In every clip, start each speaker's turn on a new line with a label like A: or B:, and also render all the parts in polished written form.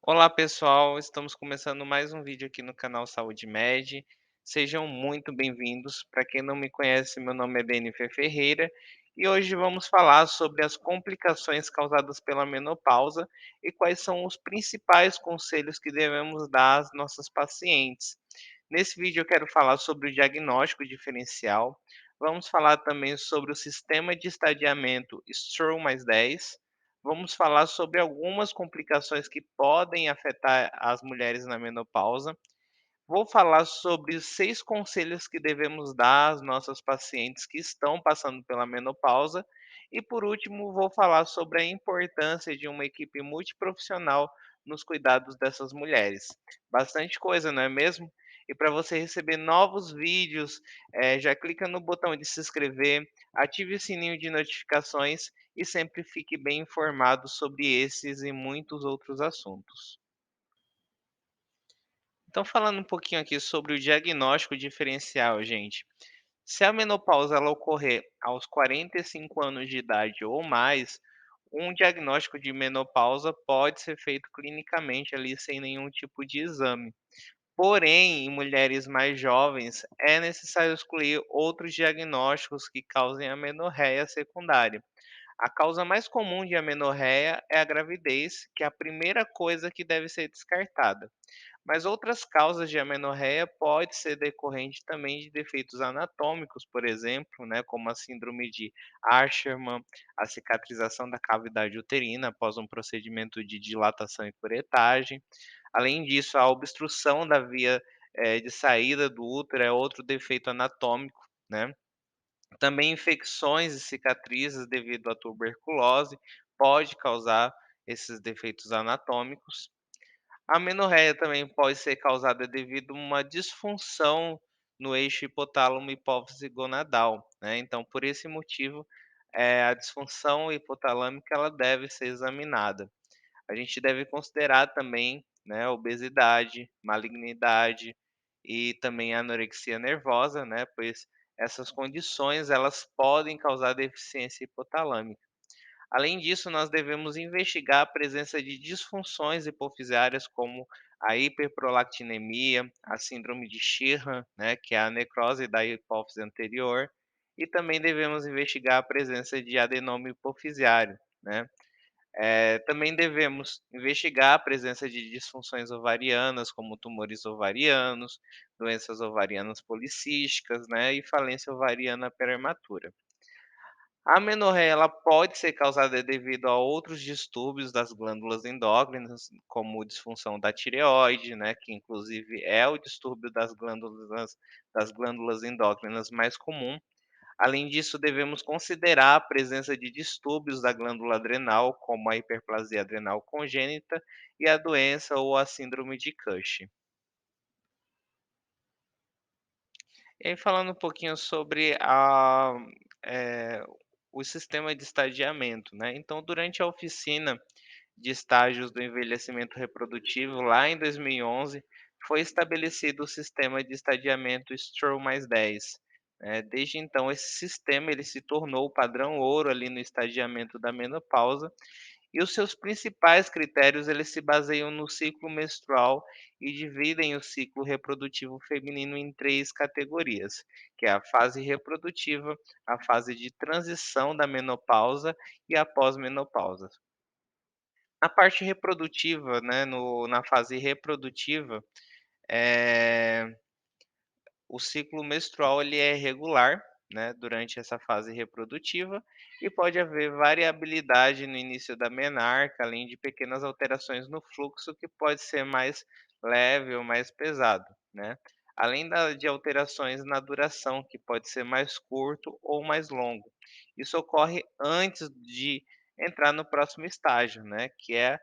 A: Olá pessoal, estamos começando mais um vídeo aqui no canal Saúde Med. Sejam muito bem-vindos. Para quem não me conhece, meu nome é Benifer Ferreira e hoje vamos falar sobre as complicações causadas pela menopausa e quais são os principais conselhos que devemos dar às nossas pacientes. Nesse vídeo eu quero falar sobre o diagnóstico diferencial. Vamos falar também sobre o sistema de estadiamento Stroh+10. Vamos falar sobre algumas complicações que podem afetar as mulheres na menopausa. Vou falar sobre os 6 conselhos que devemos dar às nossas pacientes que estão passando pela menopausa. E, por último, vou falar sobre a importância de uma equipe multiprofissional nos cuidados dessas mulheres. Bastante coisa, não é mesmo? E para você receber novos vídeos, já clica no botão de se inscrever, ative o sininho de notificações e sempre fique bem informado sobre esses e muitos outros assuntos. Então, falando um pouquinho aqui sobre o diagnóstico diferencial, gente. Se a menopausa ela ocorrer aos 45 anos de idade ou mais, um diagnóstico de menopausa pode ser feito clinicamente ali sem nenhum tipo de exame. Porém, em mulheres mais jovens, é necessário excluir outros diagnósticos que causem amenorreia secundária. A causa mais comum de amenorreia é a gravidez, que é a primeira coisa que deve ser descartada. Mas outras causas de amenorreia pode ser decorrente também de defeitos anatômicos, por exemplo, né, como a síndrome de Asherman, a cicatrização da cavidade uterina após um procedimento de dilatação e curetagem. Além disso, a obstrução da via de saída do útero é outro defeito anatômico, né? Também infecções e cicatrizes devido à tuberculose pode causar esses defeitos anatômicos. A menorreia também pode ser causada devido a uma disfunção no eixo hipotálamo hipófise gonadal, né? Então, por esse motivo, a disfunção hipotalâmica ela deve ser examinada. A gente deve considerar também, né, obesidade, malignidade e também anorexia nervosa, né? Pois essas condições elas podem causar deficiência hipotalâmica. Além disso, nós devemos investigar a presença de disfunções hipofisiárias como a hiperprolactinemia, a síndrome de Sheehan, né, que é a necrose da hipófise anterior, e também devemos investigar a presença de adenoma hipofisiário, né. Também devemos investigar a presença de disfunções ovarianas, como tumores ovarianos, doenças ovarianas policísticas, né, e falência ovariana prematura. A menorreia ela pode ser causada devido a outros distúrbios das glândulas endócrinas, como disfunção da tireoide, né, que inclusive é o distúrbio das glândulas endócrinas mais comum. Além disso, devemos considerar a presença de distúrbios da glândula adrenal, como a hiperplasia adrenal congênita e a doença ou a síndrome de Cushing. E aí falando um pouquinho sobre eh, o sistema de estadiamento, né, então durante a oficina de estágios do envelhecimento reprodutivo, lá em 2011, foi estabelecido o sistema de estadiamento Stroh+10. Desde então, esse sistema ele se tornou o padrão ouro ali no estadiamento da menopausa e os seus principais critérios eles se baseiam no ciclo menstrual e dividem o ciclo reprodutivo feminino em 3 categorias, que é a fase reprodutiva, a fase de transição da menopausa e a pós-menopausa. Na parte reprodutiva, né, na fase reprodutiva, eh, o ciclo menstrual ele é irregular, né, durante essa fase reprodutiva e pode haver variabilidade no início da menarca, além de pequenas alterações no fluxo que pode ser mais leve ou mais pesado, né. Além de alterações na duração, que pode ser mais curto ou mais longo. Isso ocorre antes de entrar no próximo estágio, né, que é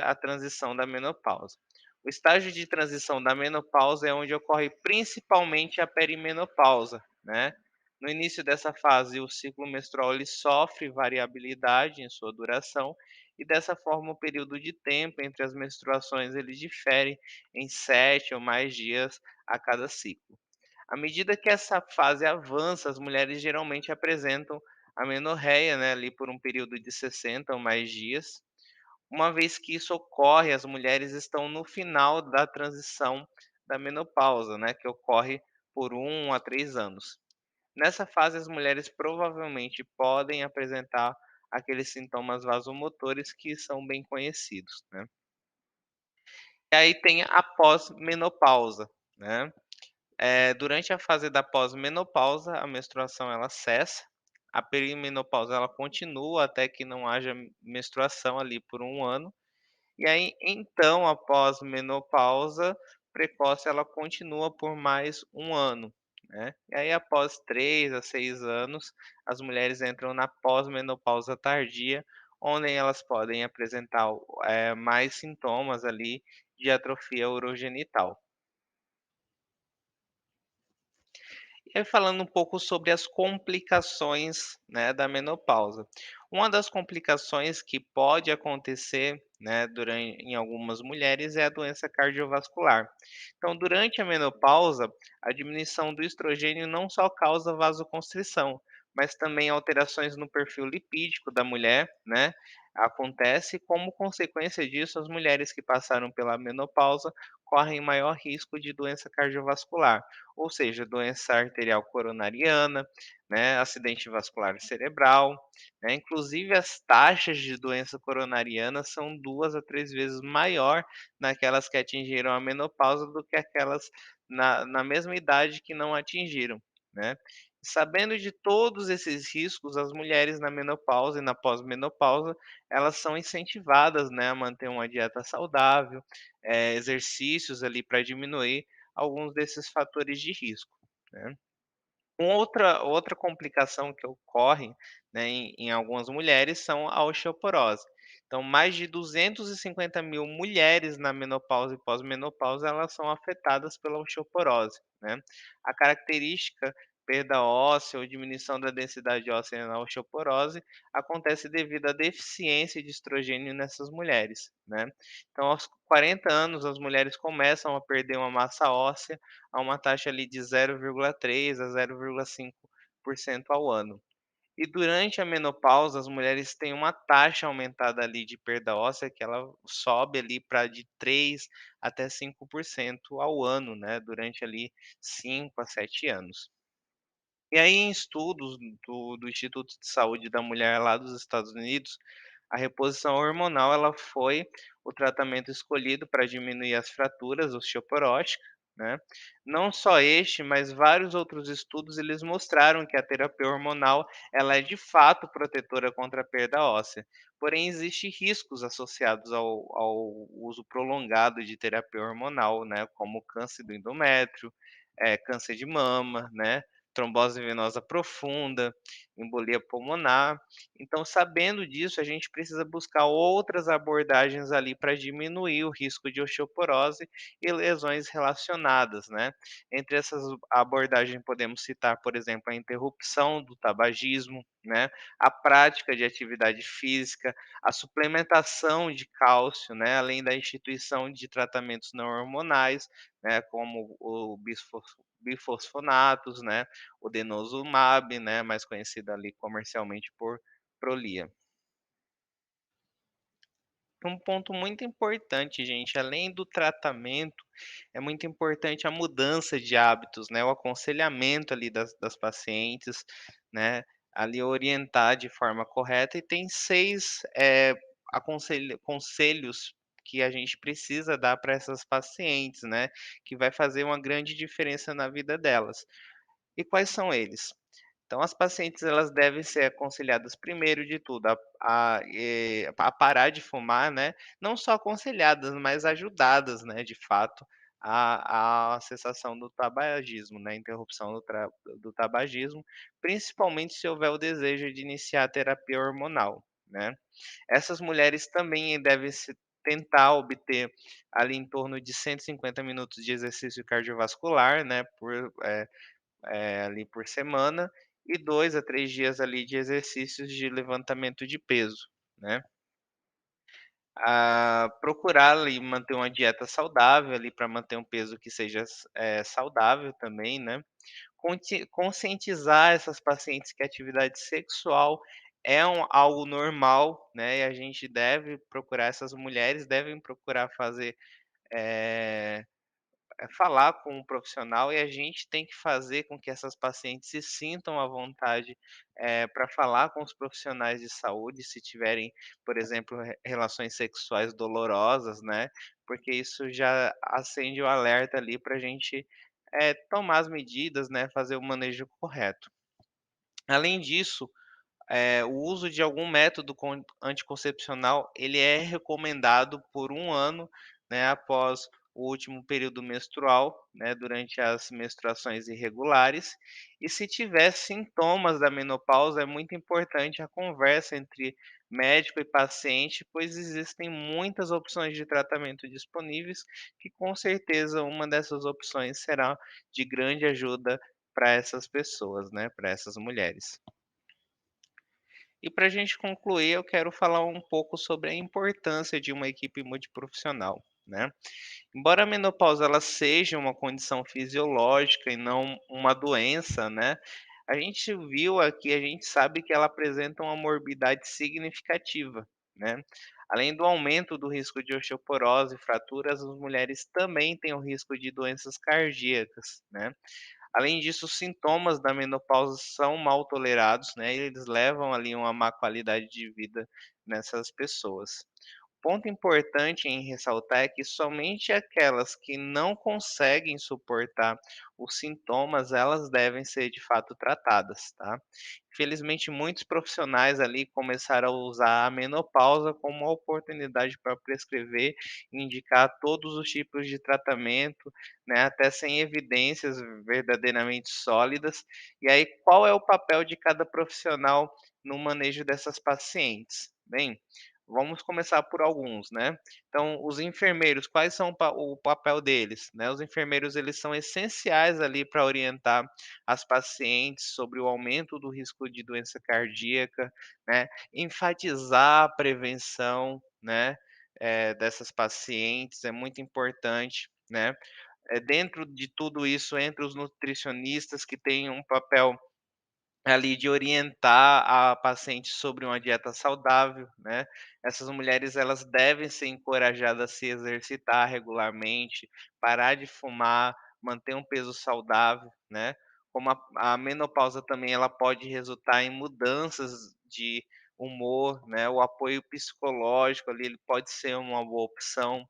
A: a transição da menopausa. O estágio de transição da menopausa é onde ocorre principalmente a perimenopausa, né? No início dessa fase, o ciclo menstrual ele sofre variabilidade em sua duração e dessa forma o período de tempo entre as menstruações ele difere em 7 ou mais dias a cada ciclo. À medida que essa fase avança, as mulheres geralmente apresentam a menorreia, né, ali por um período de 60 ou mais dias, uma vez que isso ocorre, as mulheres estão no final da transição da menopausa, né, que ocorre por 1 a 3 anos. Nessa fase, as mulheres provavelmente podem apresentar aqueles sintomas vasomotores que são bem conhecidos, né. E aí tem a pós-menopausa, né. Durante a fase da pós-menopausa, a menstruação ela cessa, a perimenopausa ela continua até que não haja menstruação ali por 1 ano, e aí então a pós-menopausa precoce ela continua por mais 1 ano, né. E aí após 3 a 6 anos, as mulheres entram na pós-menopausa tardia, onde elas podem apresentar mais sintomas ali de atrofia urogenital. E aí falando um pouco sobre as complicações, né, da menopausa. Uma das complicações que pode acontecer, né, em algumas mulheres é a doença cardiovascular. Então, durante a menopausa, a diminuição do estrogênio não só causa vasoconstrição, mas também alterações no perfil lipídico da mulher, né? Acontece, como consequência disso, as mulheres que passaram pela menopausa correm maior risco de doença cardiovascular, ou seja, doença arterial coronariana, né, acidente vascular cerebral, né, inclusive as taxas de doença coronariana são 2 a 3 vezes maior naquelas que atingiram a menopausa do que aquelas na mesma idade que não atingiram, né. Sabendo de todos esses riscos, as mulheres na menopausa e na pós-menopausa, elas são incentivadas, né, a manter uma dieta saudável, exercícios ali para diminuir alguns desses fatores de risco, né. Outra complicação que ocorre, né, em algumas mulheres são a osteoporose. Então, mais de 250.000 mulheres na menopausa e pós-menopausa, elas são afetadas pela osteoporose, né. A característica perda óssea ou diminuição da densidade óssea na osteoporose acontece devido à deficiência de estrogênio nessas mulheres, né. Então, aos 40 anos, as mulheres começam a perder uma massa óssea a uma taxa ali de 0,3 a 0,5% ao ano. E durante a menopausa, as mulheres têm uma taxa aumentada ali de perda óssea, que ela sobe ali para de 3 até 5% ao ano, né, durante ali 5 a 7 anos. E aí, em estudos do Instituto de Saúde da Mulher lá dos Estados Unidos, a reposição hormonal ela foi o tratamento escolhido para diminuir as fraturas osteoporóticas, né. Não só este, mas vários outros estudos, eles mostraram que a terapia hormonal, ela é de fato protetora contra a perda óssea. Porém, existem riscos associados ao uso prolongado de terapia hormonal, né, como câncer do endométrio, câncer de mama, né, trombose venosa profunda, embolia pulmonar. Então, sabendo disso, a gente precisa buscar outras abordagens ali para diminuir o risco de osteoporose e lesões relacionadas, né. Entre essas abordagens podemos citar, por exemplo, a interrupção do tabagismo, né, a prática de atividade física, a suplementação de cálcio, né, além da instituição de tratamentos não hormonais, né, como o bifosfonatos, né, o denosumab, né, mais conhecido ali comercialmente por Prolia. Um ponto muito importante, gente, além do tratamento, é muito importante a mudança de hábitos, né, o aconselhamento ali das pacientes, né, ali orientar de forma correta e tem 6 conselhos que a gente precisa dar para essas pacientes, né, que vai fazer uma grande diferença na vida delas. E quais são eles? Então as pacientes elas devem ser aconselhadas primeiro de tudo a parar de fumar, né, não só aconselhadas, mas ajudadas, né, de fato, a cessação do tabagismo, né, interrupção do tabagismo, principalmente se houver o desejo de iniciar a terapia hormonal, né. Essas mulheres também devem se tentar obter ali em torno de 150 minutos de exercício cardiovascular, né, ali por semana, e 2 a 3 dias ali de exercícios de levantamento de peso, né. Procurar ali manter uma dieta saudável ali para manter um peso que seja saudável também, né. Conscientizar essas pacientes que a atividade sexual é algo normal, né, e a gente deve procurar essas mulheres devem procurar fazer, eh falar com um profissional e a gente tem que fazer com que essas pacientes se sintam à vontade, para falar com os profissionais de saúde, se tiverem, por exemplo, relações sexuais dolorosas, né, porque isso já acende o alerta ali para a gente, tomar as medidas, né, fazer o manejo correto. Além disso, o uso de algum método anticoncepcional, ele é recomendado por um ano, né, após o último período menstrual, né, durante as menstruações irregulares. E se tiver sintomas da menopausa, é muito importante a conversa entre médico e paciente, pois existem muitas opções de tratamento disponíveis, que com certeza uma dessas opções será de grande ajuda para essas pessoas, né, para essas mulheres. E para a gente concluir, eu quero falar um pouco sobre a importância de uma equipe multiprofissional, né? Embora a menopausa ela seja uma condição fisiológica e não uma doença, né? A gente viu aqui, a gente sabe que ela apresenta uma morbidade significativa, né? Além do aumento do risco de osteoporose e fraturas, as mulheres também têm o risco de doenças cardíacas, né? Além disso, os sintomas da menopausa são mal tolerados, né, e eles levam ali uma má qualidade de vida nessas pessoas. Ponto importante em ressaltar é que somente aquelas que não conseguem suportar os sintomas, elas devem ser de fato tratadas, tá? Infelizmente, muitos profissionais ali começaram a usar a menopausa como uma oportunidade para prescrever e indicar todos os tipos de tratamento, né, até sem evidências verdadeiramente sólidas. E aí, qual é o papel de cada profissional no manejo dessas pacientes? Bem, vamos começar por alguns, né. Então, os enfermeiros, quais são o papel deles, né. Os enfermeiros, eles são essenciais ali para orientar as pacientes sobre o aumento do risco de doença cardíaca, né, enfatizar a prevenção, né, dessas pacientes, é muito importante, né. Dentro de tudo isso, entra os nutricionistas que têm um papel ali de orientar a paciente sobre uma dieta saudável, né. Essas mulheres elas devem ser encorajadas a se exercitar regularmente, parar de fumar, manter um peso saudável, né. Como a menopausa também ela pode resultar em mudanças de humor, né, o apoio psicológico ali, ele pode ser uma boa opção.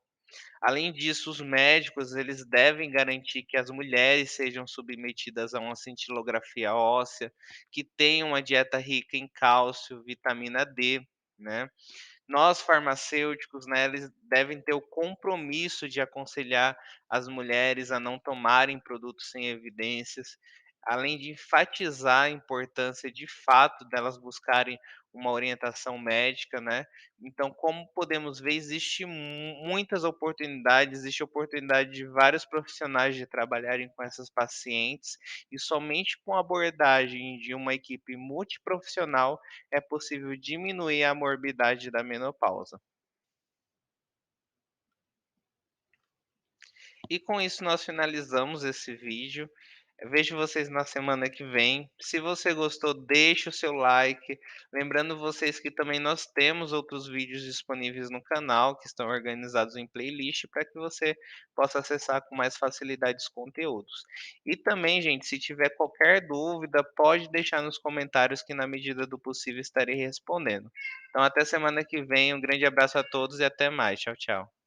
A: Além disso, os médicos, eles devem garantir que as mulheres sejam submetidas a uma cintilografia óssea, que tenham uma dieta rica em cálcio, vitamina D, né. Nós farmacêuticos, né, eles devem ter o compromisso de aconselhar as mulheres a não tomarem produtos sem evidências, além de enfatizar a importância de fato delas buscarem uma orientação médica, né. Então, como podemos ver, existe muitas oportunidades, existe oportunidade de vários profissionais de trabalharem com essas pacientes, e somente com a abordagem de uma equipe multiprofissional é possível diminuir a morbidade da menopausa. E com isso nós finalizamos esse vídeo. Eu vejo vocês na semana que vem. Se você gostou, deixe o seu like. Lembrando vocês que também nós temos outros vídeos disponíveis no canal, que estão organizados em playlist, para que você possa acessar com mais facilidade os conteúdos. E também, gente, se tiver qualquer dúvida, pode deixar nos comentários que na medida do possível estarei respondendo. Então até semana que vem, um grande abraço a todos e até mais. Tchau, tchau.